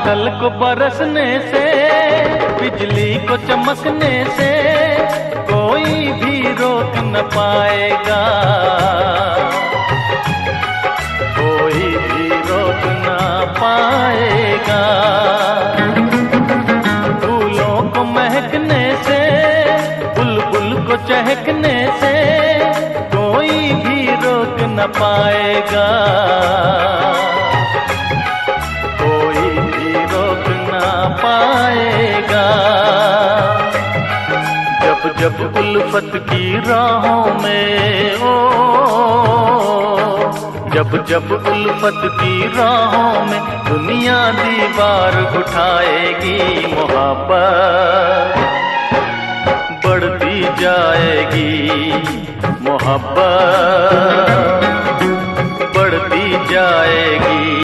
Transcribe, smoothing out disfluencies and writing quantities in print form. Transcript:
बादल को बरसने से, बिजली को चमकने से कोई भी रोक न पाएगा, कोई भी रोक न पाएगा। फूलों को महकने से, बुलबुल को चहकने से कोई भी रोक न पाएगा, कोई भी रोक न पाएगा। जब जब उल्फत की राहों में जब जब उल्फत की राहों में दुनिया दीवार उठाएगी, मोहब्बत बढ़ती जाएगी, मोहब्बत बढ़ती जाएगी।